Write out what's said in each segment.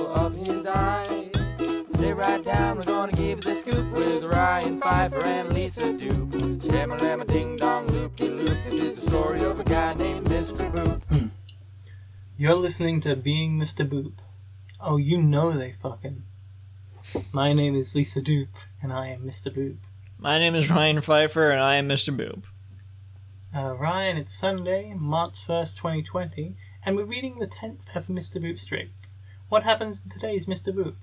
apple of his eye. Sit right down, we're gonna give you the scoop with Ryan Pfeiffer and Lisa Doop. Shamma-lamma ding-dong, loop-de-loop. This is the story of a guy named Mr. Boop. You're listening to Being Mr. Boop. Oh, you know they fucking. My name is Lisa Doop, and I am Mr. Boop. My name is Ryan Pfeiffer, and I am Mr. Boop. Ryan, it's Sunday, March 1st, 2020, and we're reading the 10th ever Mr. Boop strip. What happens in today's Mr. Boop?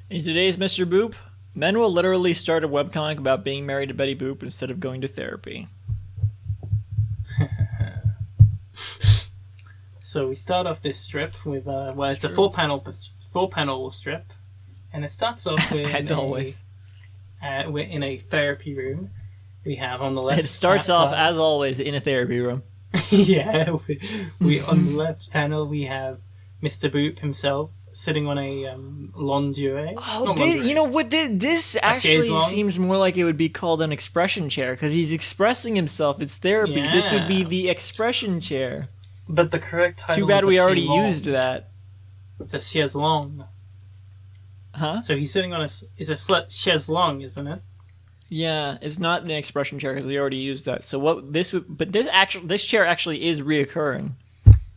In today's Mr. Boop, men will literally start a webcomic about being married to Betty Boop instead of going to therapy. So we start off this strip with, it's a four-panel strip, and it starts off with as always. We're in a therapy room. We have on the left. It starts off as always in a therapy room. Yeah, we on the left panel we have Mr. Boop himself sitting on a lingerie. Oh, you know what? This actually seems more like it would be called an expression chair because he's expressing himself. It's therapy. Yeah. This would be the expression chair. But the correct title. Too bad we already used that. It's a chaise longue. Huh? So he's sitting on it's a chaise longue, isn't it? Yeah, it's not an expression chair because we already used that. So what this would, but this chair actually is reoccurring.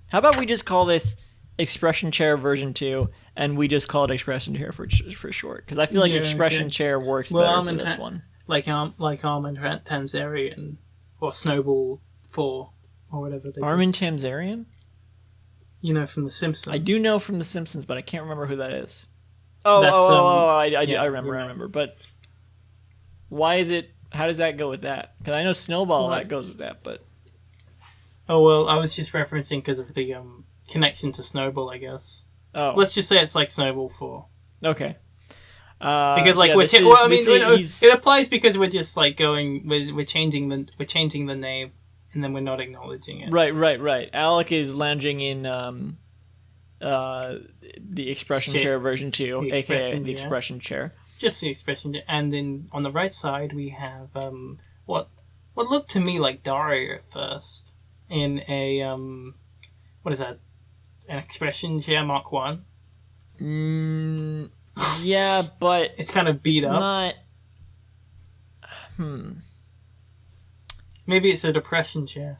How about we just call this expression chair version 2, and we just call it expression chair for short? Because I feel like expression chair works better for this one. Like Armin Tamzarian or Snowball 4 or whatever they. Armin Tamzarian? You know from The Simpsons. I do know from The Simpsons, but I can't remember who that is. I remember. But why is it? How does that go with that? Because I know Snowball that goes with that, but. Oh well, I was just referencing because of the connection to Snowball, I guess. Oh. Let's just say it's like Snowball 4. Okay. Because it applies because we're just like we're changing the name, and then we're not acknowledging it. Right. Alec is lounging in the expression chair version 2, aka the expression chair. Just the expression, and then on the right side we have what looked to me like Dario at first in a what is that? An expression chair Mark 1. Yeah, but it's kind of beat up. Not. Maybe it's a depression chair.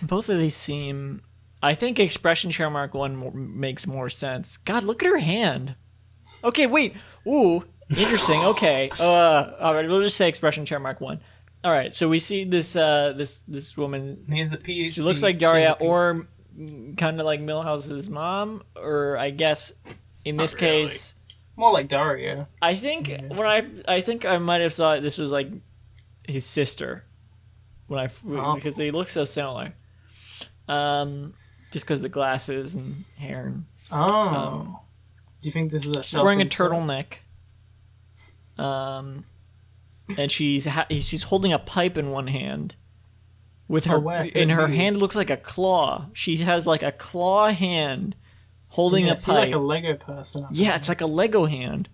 Both of these seem. I think expression chair Mark 1 makes more sense. God, look at her hand. Okay, wait. Ooh, interesting. Okay. All right, we'll just say expression chair Mark 1. All right, so we see this woman. He has a PhD. She looks like Daria, or kind of like Milhouse's mom, or I guess in this case, more like Daria. I think I think I might have thought this was like his sister because they look so similar. Just because of the glasses and hair. Do you think this is a? She's wearing a turtleneck. And she's holding a pipe in one hand. With her her hand looks like a claw. She has like a claw hand holding a pipe. Like a Lego person. Yeah, it's like a Lego hand,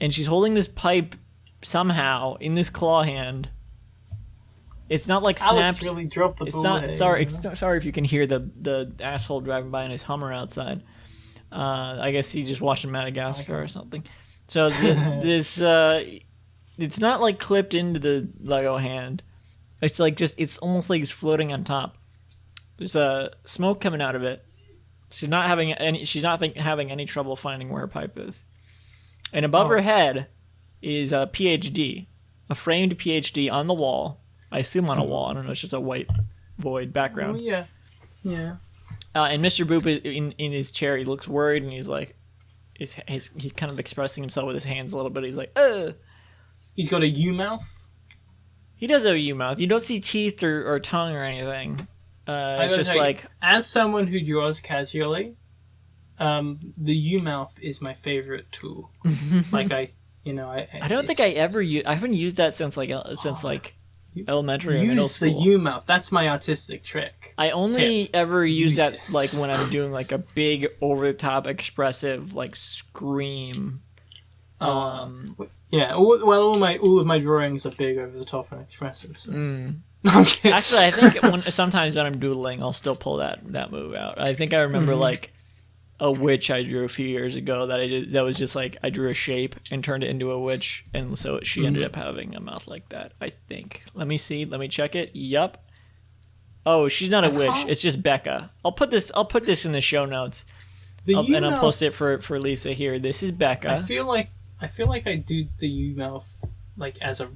and she's holding this pipe somehow in this claw hand. It's not like snapped. Alex really dropped the ball. Sorry if you can hear the asshole driving by in his Hummer outside. I guess he just watched Madagascar or something. So this it's not like clipped into the Lego hand. It's like it's almost like it's floating on top. There's smoke coming out of it. She's not having any trouble finding where her pipe is. And above her head is a PhD, a framed PhD on the wall. I assume on a wall. I don't know. It's just a white void background. Oh, yeah. And Mr. Boop in his chair. He looks worried, and he's like, he's kind of expressing himself with his hands a little bit. He's like, ugh. He's got a U mouth. He does have a U mouth. You don't see teeth or tongue or anything. It's just like, as someone who draws casually, the U mouth is my favorite tool. Like I don't think I haven't used that since elementary or middle school. Use the U mouth. That's my artistic trick. I only ever use that like when I'm doing like a big over the top expressive like scream. Yeah. All of my drawings are big, over the top, and expressive. So. Actually, I think sometimes when I'm doodling, I'll still pull that move out. I think I remember like a witch I drew a few years ago that I did. That was just like I drew a shape and turned it into a witch, and so she ended up having a mouth like that. I think. Let me see. Let me check it. Yup. Oh, she's not a witch. It's just Becca. I'll put this in the show notes, and I'll post it for Lisa here. This is Becca. I feel like I do the U mouth like as a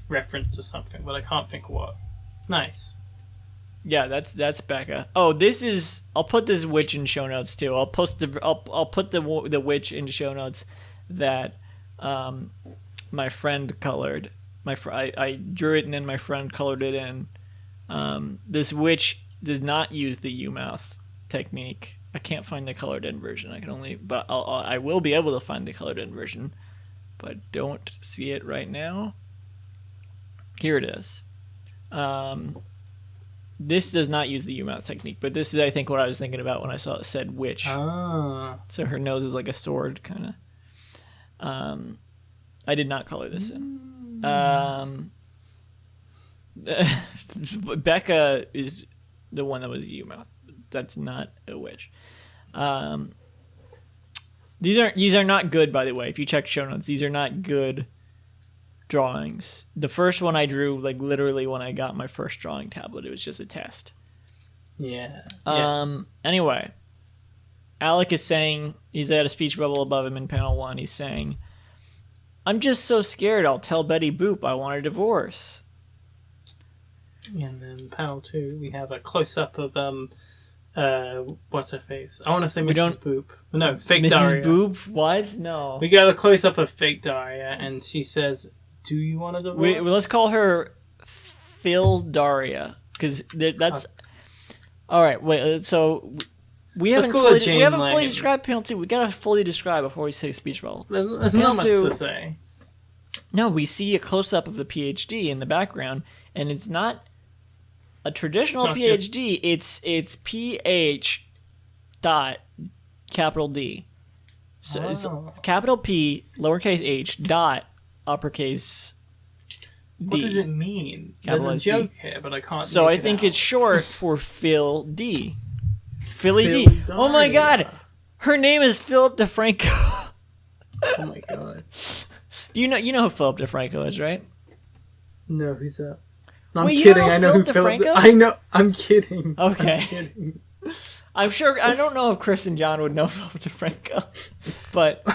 reference to something, but I can't think what. Nice. Yeah, that's Becca. Oh, this is. I'll put this witch in show notes too. I'll put the witch in show notes that my friend colored. I drew it and then my friend colored it in. This witch does not use the U mouth technique. I can't find the colored in version. I will be able to find the colored in version, but don't see it right now. Here it is. This does not use the U-mouth technique, but this is, I think, what I was thinking about when I said witch. Ah. So her nose is like a sword, kind of. I did not color this in. Becca is the one that was U-mouth. That's not a witch. These are not good, by the way. If you check show notes, these are not good drawings. The first one I drew, like literally when I got my first drawing tablet, it was just a test. Yeah. Anyway, Alec is saying, he's at a speech bubble above him in panel 1. He's saying, "I'm just so scared I'll tell Betty Boop I want a divorce." And then panel 2, we have a close up of what's her face? I want to say Mrs. Boop. No, fake Mrs. Daria. Boop? What? No. We got a close up of fake Daria, and she says, "Do you want a divorce?" Let's call her Phil Daria, because that's all right. Wait, so we haven't fully described panel 2. We gotta fully describe before we say speech bubble. There's not much to say. No, we see a close up of the PhD in the background, and it's not a traditional PhD. It's PH dot capital D. So it's capital P lowercase h dot uppercase D. What does it mean? There's a joke here, but I can't. So I think it's short for Phil D. Philly D. Oh my God, her name is Philip DeFranco. Oh my God. You know who Philip DeFranco is, right? No, who's that? No, I'm Wait, kidding. I know who Philip. I know. I'm kidding. Okay. I'm kidding. I'm sure. I don't know if Chris and John would know Philip DeFranco, but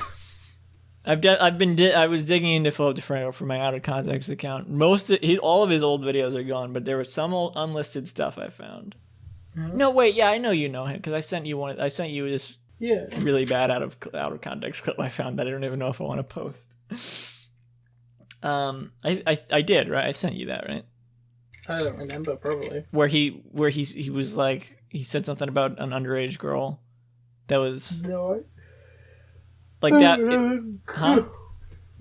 I was digging into Philip DeFranco for my out of context account. All of his old videos are gone, but there was some old unlisted stuff I found. Mm-hmm. No, wait. Yeah, I know you know him because I sent you one. I sent you this really bad out of context clip I found that I don't even know if I want to post. I did, right? I sent you that, right? I don't remember, probably. Where he was like, he said something about an underage girl that was like that. Huh?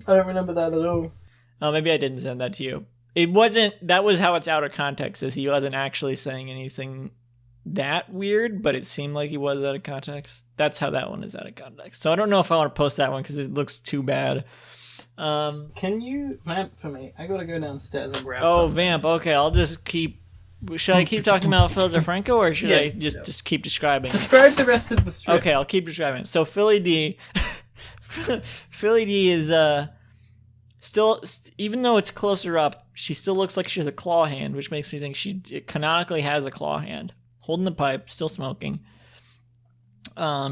I don't remember that at all. Oh, maybe I didn't send that to you. It wasn't. That was how it's out of context. Is he wasn't actually saying anything that weird, but it seemed like he was out of context. That's how that one is out of context. So I don't know if I want to post that one because it looks too bad. Can you vamp for me? I gotta go downstairs and grab. Oh, vamp. Okay, I'll just keep. Should I keep talking about Phil DeFranco, or should I just keep describing? Describe the rest of the strip. Okay, I'll keep describing. So Philly D, Philly D is still, even though it's closer up, she still looks like she has a claw hand, which makes me think she canonically has a claw hand, holding the pipe, still smoking.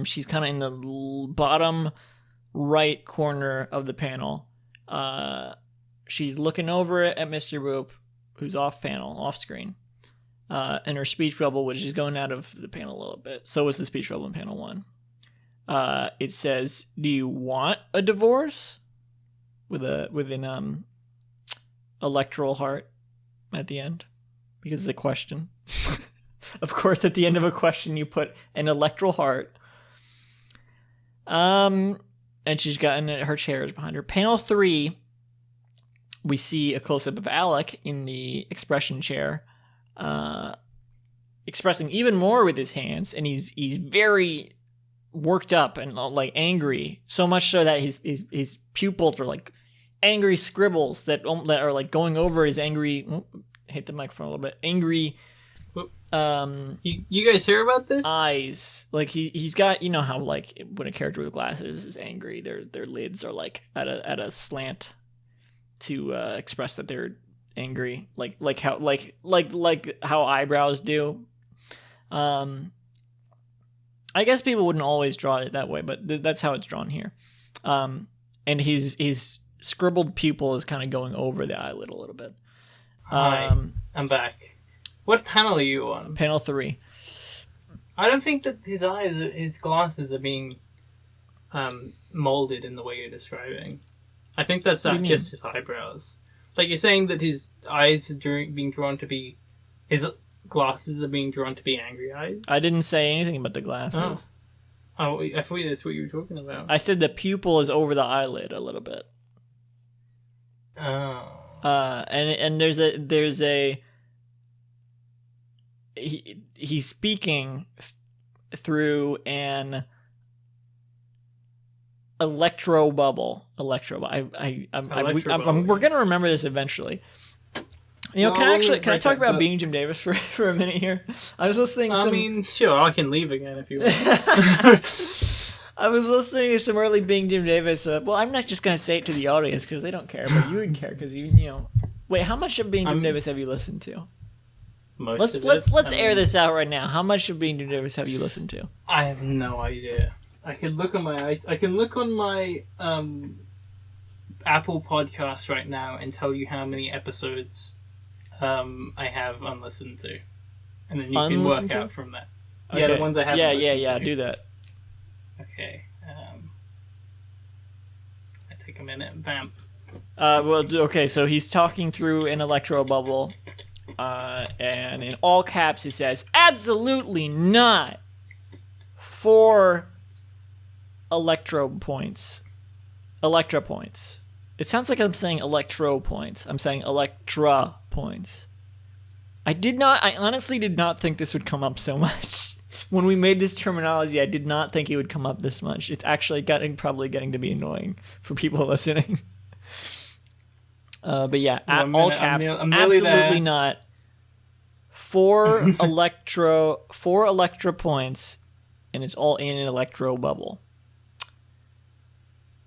She's kind of in the bottom right corner of the panel. She's looking over at Mr. Boop, who's off screen. And her speech bubble, which is going out of the panel a little bit. So is the speech bubble in panel 1. It says, "Do you want a divorce?" with an electoral heart at the end, because it's a question. Of course, at the end of a question, you put an electoral heart. And she's gotten her chairs behind her. Panel 3, we see a close-up of Alec in the expression chair, expressing even more with his hands, and he's very worked up and like angry, so much so that his pupils are like angry scribbles that are like going over his angry. Hit the microphone a little bit. Angry You guys hear about this? eyes. Like he's got, you know how like when a character with glasses is angry, their lids are like at a slant to express that they're angry, like how eyebrows do. I guess people wouldn't always draw it that way, but that's how it's drawn here. And his scribbled pupil is kind of going over the eyelid a little bit. Hi, I'm back. What panel are you on? Panel 3. I don't think that his glasses are being molded in the way you're describing. I think that's What do you just his eyebrows. Like you're saying that his eyes are being drawn to be, his glasses are being drawn to be angry eyes. I didn't say anything about the glasses. Oh, I thought that's what you were talking about. I said the pupil is over the eyelid a little bit. Oh. And there's a he's speaking through an electro bubble. We're gonna remember this eventually. You know, can I talk about Being Jim Davis for a minute here? I was listening. I mean, sure, I can leave again if you want. I was listening to some early Being Jim Davis. Well, I'm not just gonna say it to the audience because they don't care, but you would care because you know. Wait, how much of Being Jim Davis have you listened to? Let's air this out right now. How much of Being Jim Davis have you listened to? I have no idea. I can look on my Apple Podcast right now and tell you how many episodes I have unlistened to, and then you can work out from that. Okay. Yeah, the ones I haven't listened to. Do that. Okay. I take a minute. Vamp. Okay, so he's talking through an electro bubble, and in all caps he says, "Absolutely not." 4 electro points. Electra points. It sounds like I'm saying electro points. I'm saying electra points. I honestly did not think this would come up so much. When we made this terminology, I did not think it would come up this much. It's actually probably getting to be annoying for people listening. But yeah, all caps, I'm really absolutely there. not. 4 electra points, and it's all in an electro bubble.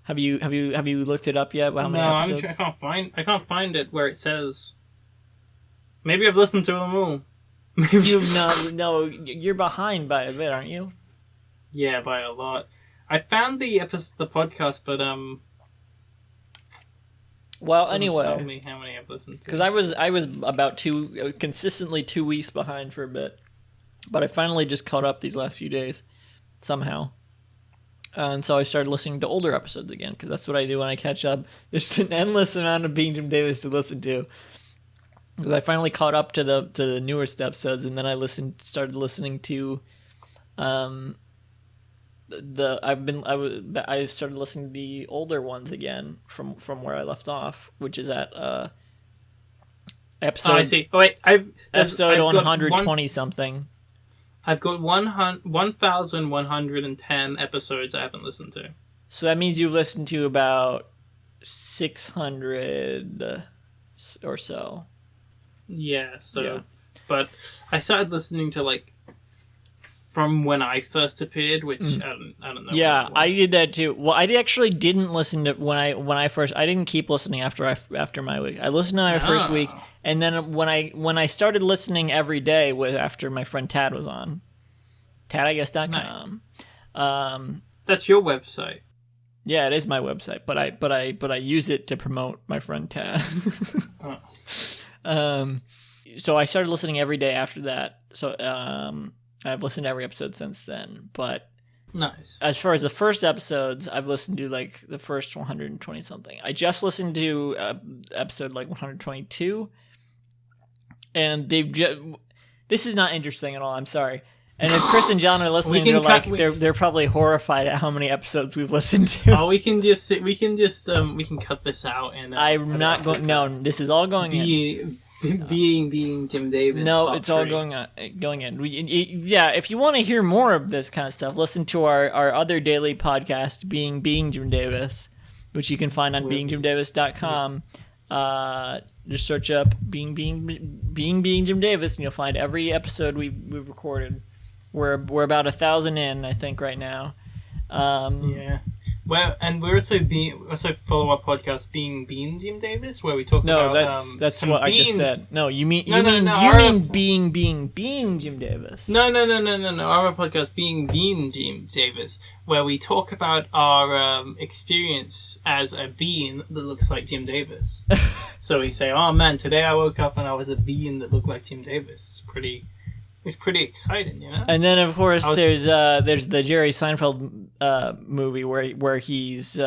Have you looked it up yet? How many episodes? I can't find it where it says. Maybe I've listened to them all. No, you're behind by a bit, aren't you? Yeah, by a lot. I found the podcast, but Well, doesn't anyway, tell me how many I've listened to. because I was about consistently 2 weeks behind for a bit, but I finally just caught up these last few days somehow. And so I started listening to older episodes again, because that's what I do when I catch up. There's an endless amount of Being Jim Davis to listen to. Because I finally caught up to the newest episodes, and then I started listening to, I started listening to the older ones again from where I left off, which is at episode. Oh, I see. Oh wait, I've 120 something. I've got 1,110 episodes I haven't listened to. So that means you've listened to about 600 or so. Yeah, so... Yeah. But I started listening to, like, from when I first appeared, which I don't know. Yeah, I did that too. Well, I actually didn't listen to when I first... I didn't keep listening after my week. I listened to my first week, and then when I started listening every day after my friend Tad was on, tadiguess.com. That's your website. Yeah, it is my website, but I use it to promote my friend Tad. So I started listening every day after that. So I've listened to every episode since then. But nice. As far as the first episodes, I've listened to like the first 120 something. I just listened to episode like 122, and this is not interesting at all. I'm sorry. And if Chris and John are listening, they're probably horrified at how many episodes we've listened to. Oh, we can cut this out and. I'm not going. No, this is all going in. Being Jim Davis. No, it's all going in. Yeah, if you want to hear more of this kind of stuff, listen to our other daily podcast, Being Jim Davis, which you can find on beingjimdavis.com. Just search up being Jim Davis, and you'll find every episode we've recorded. We're about 1,000 in, I think, right now. Yeah. Well, and we're also follow our podcast Being Jim Davis, where we talk about that's some what I just bean- said. No, you mean our- being Jim Davis. No. Our podcast Being Jim Davis, where we talk about our experience as a being that looks like Jim Davis. So we say, "Oh man, today I woke up and I was a being that looked like Jim Davis." It's pretty exciting, you know. And then, of course, there's the Jerry Seinfeld movie where he's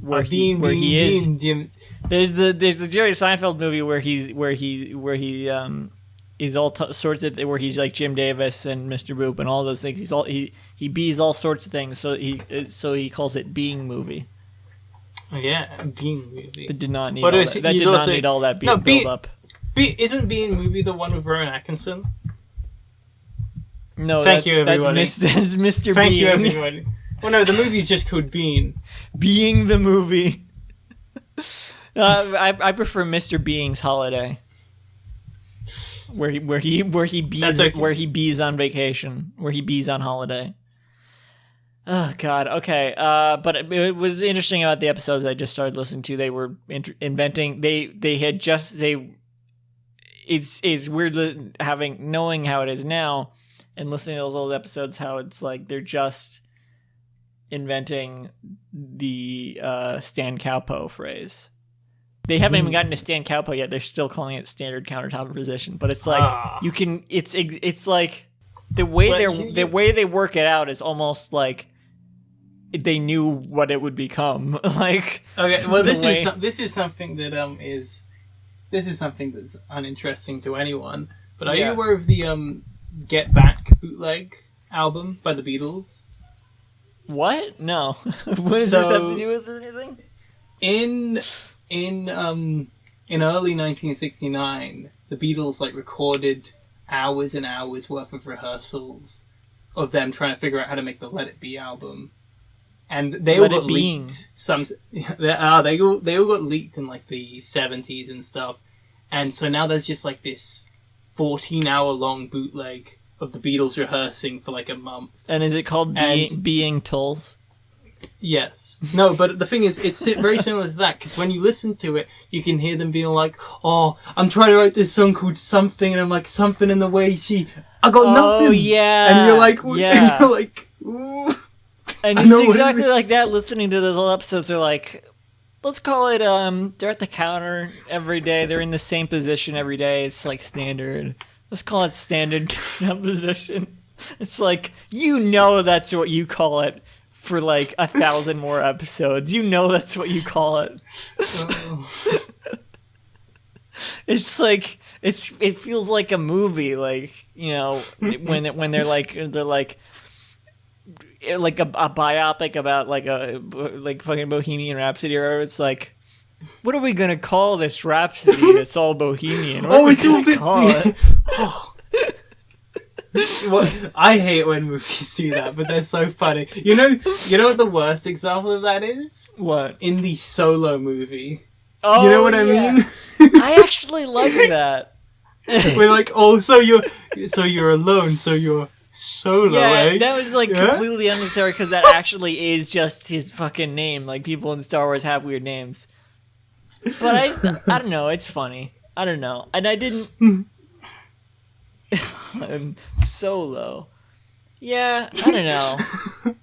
where he is. Jim. There's the Jerry Seinfeld movie where he is all sorts of where he's like Jim Davis and Mr. Boop and all those things. He bees all sorts of things. So he calls it Being Movie. Yeah, Being Movie. That did not need But all it's- that. That he's did not also- need all that No, build up. Isn't Being Movie the one with Rowan Atkinson? No, Thank you, everybody. That's Mr. Thank Being. you, everyone. Well, no, the movie's just called Bean. Being the movie. I prefer Mr. Being's Holiday, where he bees That's okay. where he bees on vacation, where he bees on holiday. Oh God, okay. But it was interesting about the episodes I just started listening to. They were inventing. It's weird knowing how it is now and listening to those old episodes. How it's like they're just inventing the Stan Cowpo phrase. They haven't even gotten to Stan Cowpo yet. They're still calling it standard countertop position. But it's like you can. It's like the way they work it out is almost like they knew what it would become. Like Okay, well, this is something that this is something that's uninteresting to anyone. But are you aware of the Get Back bootleg album by the Beatles? What? No. What does this have to do with anything? In early 1969, the Beatles recorded hours and hours worth of rehearsals of them trying to figure out how to make the Let It Be album, and they all got leaked. They all got leaked in the 70s and stuff, and so now there's just this 14-hour long bootleg of the Beatles rehearsing for a month. And is it called Being Tulls? Yes. No, but the thing is, it's very similar to that, because when you listen to it, you can hear them being like, "Oh, I'm trying to write this song called something," and I'm like, "Something in the way I got nothing." Oh, yeah. And you're like, yeah. And you're like, ooh. And it's exactly like that, listening to those old episodes. They're like, let's call it, they're at the counter every day. They're in the same position every day. It's standard. Let's call it standard position. It's that's what you call it. For 1,000 more episodes, that's what you call it. It's it feels like a movie, when they're a biopic about fucking Bohemian Rhapsody, or it's what are we gonna call this Rhapsody that's all Bohemian? What are we gonna call it? Well, I hate when movies do that, but they're so funny. You know what the worst example of that is? What? In the Solo movie. Oh, you know what I mean? I actually like that. We're so you're alone, so you're solo, eh? That was completely unnecessary, because that actually is just his fucking name. People in Star Wars have weird names. But I don't know, it's funny. I don't know. And I didn't... Solo. Yeah, I don't know.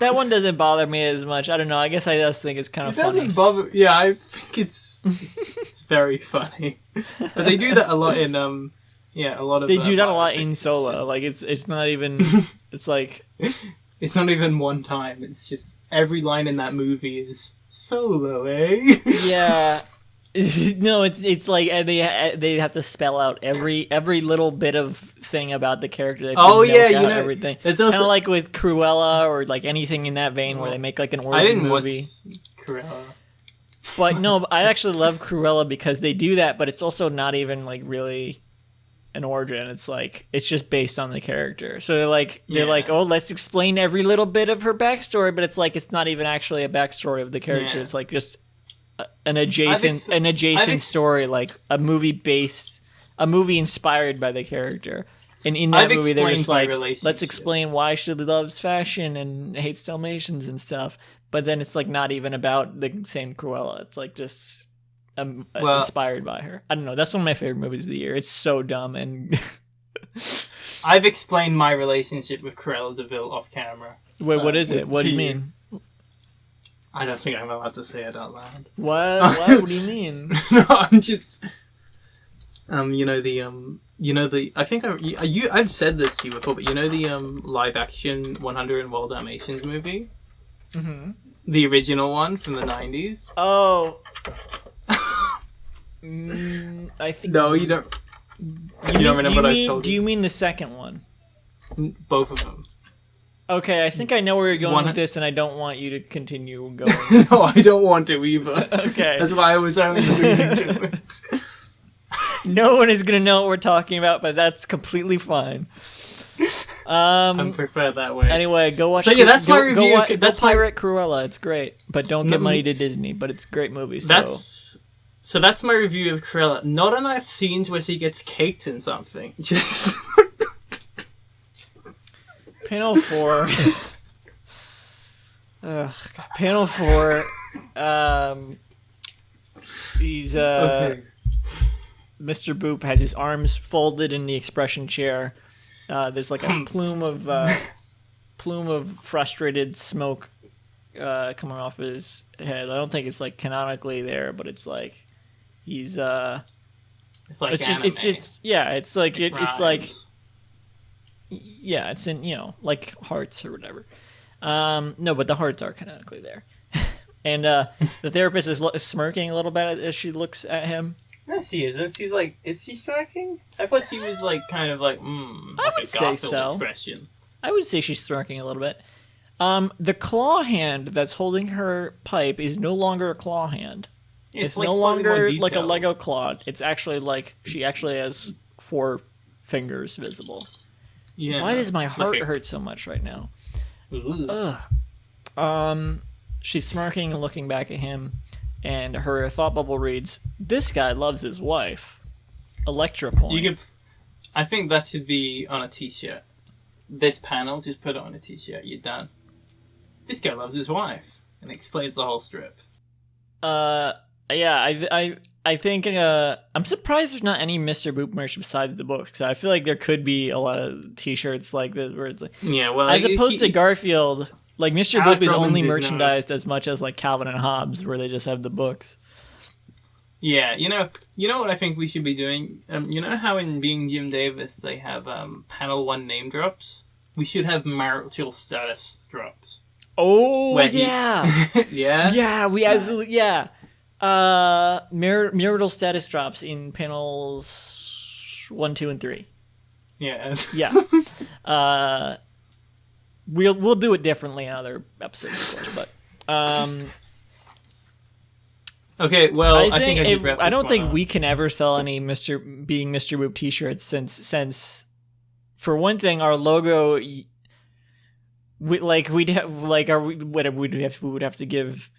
That one doesn't bother me as much. I don't know. I guess I just think it's kind of funny. It doesn't bother. Yeah, I think it's very funny. But they do that a lot in a lot of. They do that a lot in Solo. It's not even. It's it's not even one time. It's just every line in that movie is Solo, eh? Yeah. No, it's they have to spell out every little bit of thing about the character. Everything. It's kind of like with Cruella, or anything in that vein, where they make an origin movie. Watch Cruella. But no, I actually love Cruella because they do that, but it's also not even really an origin. It's it's just based on the character. So they're oh, let's explain every little bit of her backstory, but it's it's not even actually a backstory of the character. Yeah. It's just an adjacent ex- story, like a movie inspired by the character. And in that I've movie, they're just explained my like, relationship. let's explain why she loves fashion and hates Dalmatians and stuff. But then it's like not even about the same Cruella. It's like just inspired by her. I don't know. That's one of my favorite movies of the year. It's so dumb and. I've explained my relationship with Cruella de Vil off camera. Wait, what is it? What do you to mean? I don't think I'm allowed to say it out loud. What? What do you mean? No, I'm just. I think I've said this to you before, but you know the live action 101 Dalmatians movie, the original one from the 90s. Oh. I think. No, you don't. You don't remember what I've told Do you? you mean the second one? Both of them. Okay, I think I know where you're going One- with this, and I don't want you to continue going. No, I don't want to either. Okay. That's why I was only alluding to it. No one is gonna know what we're talking about, but that's completely fine. I prefer that way. Anyway, go watch. So yeah, that's my review. Go That's my- Pirate Cruella. It's great, but don't give money to Disney. But it's a great movie. So That's my review of Cruella. Not enough scenes where she gets caked in something. Just Panel 4. Ugh, Panel 4. He's okay. Mr. Boop has his arms folded in the expression chair. There's like a plume of frustrated smoke coming off his head. I don't think it's like canonically there, but it's like he's It's like it's anime. it's like Rhymes. yeah, it's in like hearts or whatever. No, but the hearts are canonically there. And the therapist is smirking a little bit as she looks at him. No, she isn't. She's like, is she smirking? I thought she was like, kind of like, I would a say Garfield so. expression. I would say she's smirking a little bit. The claw hand that's holding her pipe is no longer a claw hand. It's like no slightly more longer like a detailed. Lego claw. It's actually like she actually has 4 fingers visible. Yeah. Why does my heart Like a- hurt so much right now? Ugh. Ugh. She's smirking and looking back at him, and her thought bubble reads, "This guy loves his wife." Electra point. You could. I think that should be on a T-shirt. This panel, just put it on a T-shirt. You're done. This guy loves his wife, and explains the whole strip. Yeah, I think I'm surprised there's not any Mr. Boop merch besides the books. I feel like there could be a lot of T-shirts like this where it's like, Yeah, well, as opposed to Garfield, like Mr. Alec Boop is Robbins only is not- merchandised as much as like Calvin and Hobbes, where they just have the books. Yeah, you know what I think we should be doing. You know how in Being Jim Davis they have panel 1 name drops. We should have marital status drops. Oh Where he- yeah, Yeah. yeah, we absolutely yeah. Marital status drops in panels 1, 2, and 3. Yeah. Yeah. We'll do it differently in other episodes, of course, but Okay. Well, I think if- should wrap I this don't one think up. we can ever sell any Mr. Boop T-shirts since for one thing our logo we would have to give.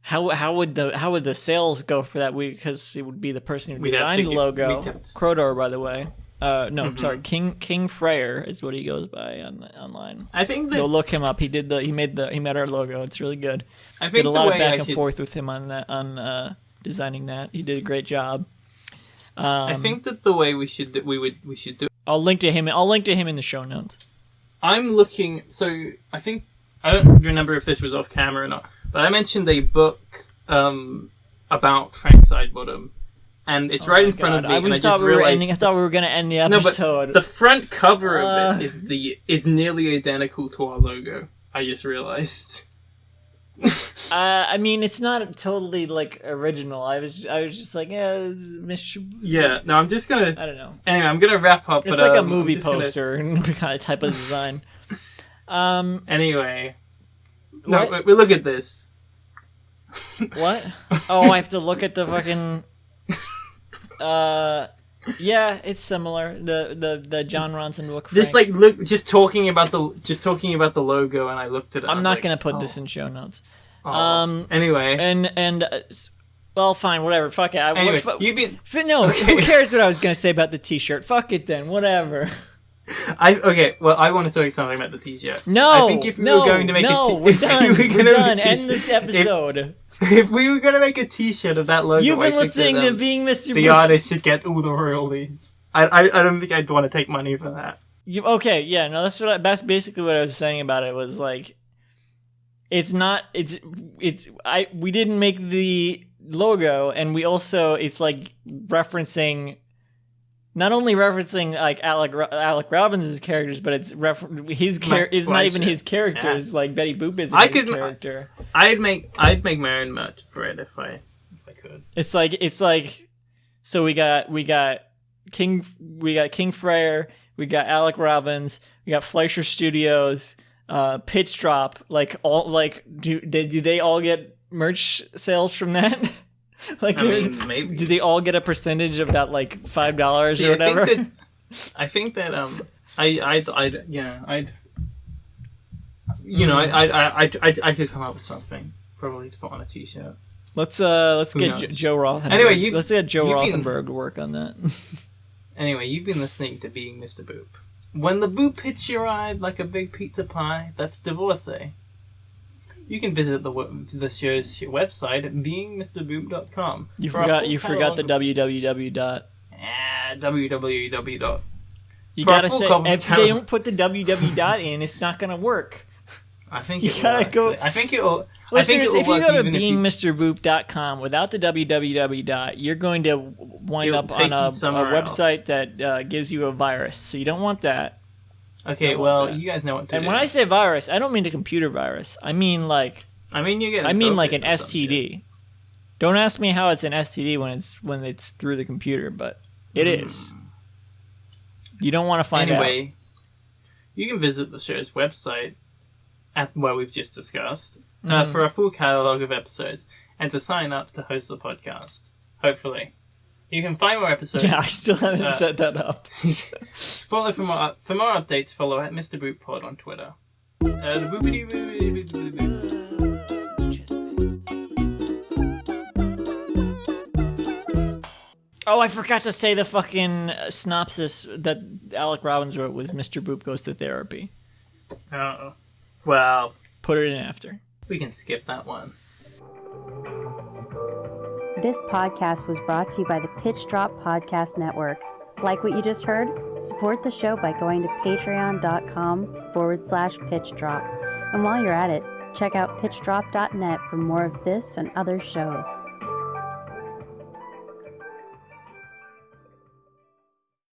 How would the sales go for that? Because it would be the person who We'd have to designed the give- logo. we'd have to- Crodor, by the way. No, sorry, Mm-hmm. King Freyr is what he goes by online. I think Go that look him up. He made our logo. It's really good. I think Did a the lot of way back I and should, forth with him on that, on designing that. He did a great job. I think that the way we should do. I'll link to him in the show notes. I'm looking. So I think I don't remember if this was off camera or not, but I mentioned a book about Frank Sidebottom, and it's right in front of me. I and I thought just we were realized ending. I thought we were gonna end the no, episode. but the front cover of Uh. it is nearly identical to our logo. I just realized. I mean, it's not totally like original. I was just like, yeah, Mr. Yeah. No, I'm just gonna. I don't know. Anyway, I'm gonna wrap up. It's but, like a I'm movie just gonna- poster kind of type of design. Anyway. No, What? we look at this. What? Oh, I have to look at the fucking. Yeah, it's similar. The John Ronson book. Just Frank. like look, just talking about the logo, and I looked at it. I I'm was not like, gonna put oh, this in show notes. oh. Anyway, And Well, fine, whatever. Fuck it. Anyway, you've been No, who cares what I was gonna say about the T-shirt? Fuck it then. Whatever. I want to tell you something about the T-shirt. No, I think if we were going to make we're done. We're done. End this episode. If we were going to make a T-shirt of that logo, You've been I think listening that, to Being Mr. the Boop. artist should get all the royalties. I don't think I'd want to take money for that. Okay, yeah, no, that's basically what I was saying about it. Was like, we didn't make the logo, and we also it's like referencing. Not only referencing like Alec Robbins' characters, but it's is not even his characters. Yeah. Like Betty Boop is a character. I'd make my own merch for it if I could. It's like so we got King Freyr, we got Alec Robbins, we got Fleischer Studios, Pitch Drop. Like do they all get merch sales from that? Like, I mean, maybe. Do they all get a percentage of that, like $5 or whatever? I think that I'd could come up with something probably to put on a T-shirt. Let's get Joe Rothenberg. Anyway, let's get Joe Rothenberg to work on that. Anyway, you've been listening to Being Mr. Boop. When the boop hits your eye like a big pizza pie, that's divorcee. You can visit the show's website at beingmrboop.com. You forgot the www. www. You gotta say if they don't put the www in, it's not gonna work. I think you gotta go. I think it will. Listeners, if you go to beingmrboop.com without the www, you're going to wind up on a website that gives you a virus. So you don't want that. Okay, well, you guys know what to do. And when I say virus, I don't mean a computer virus. I mean like you get. I mean like an STD. Don't ask me how it's an STD when it's through the computer, but it is. You don't want to find out. Anyway, you can visit the show's website at where we've just discussed for a full catalog of episodes and to sign up to host the podcast. Hopefully. You can find more episodes. Yeah, I still haven't set that up. Follow for more updates. Follow at Mr. Boop Pod on Twitter. Oh, I forgot to say the fucking synopsis that Alec Robbins wrote was Mr. Boop Goes to Therapy. Oh, well, put it in after. We can skip that one. This podcast was brought to you by the Pitch Drop Podcast Network. Like what you just heard? Support the show by going to patreon.com/pitchdrop. And while you're at it, check out pitchdrop.net for more of this and other shows.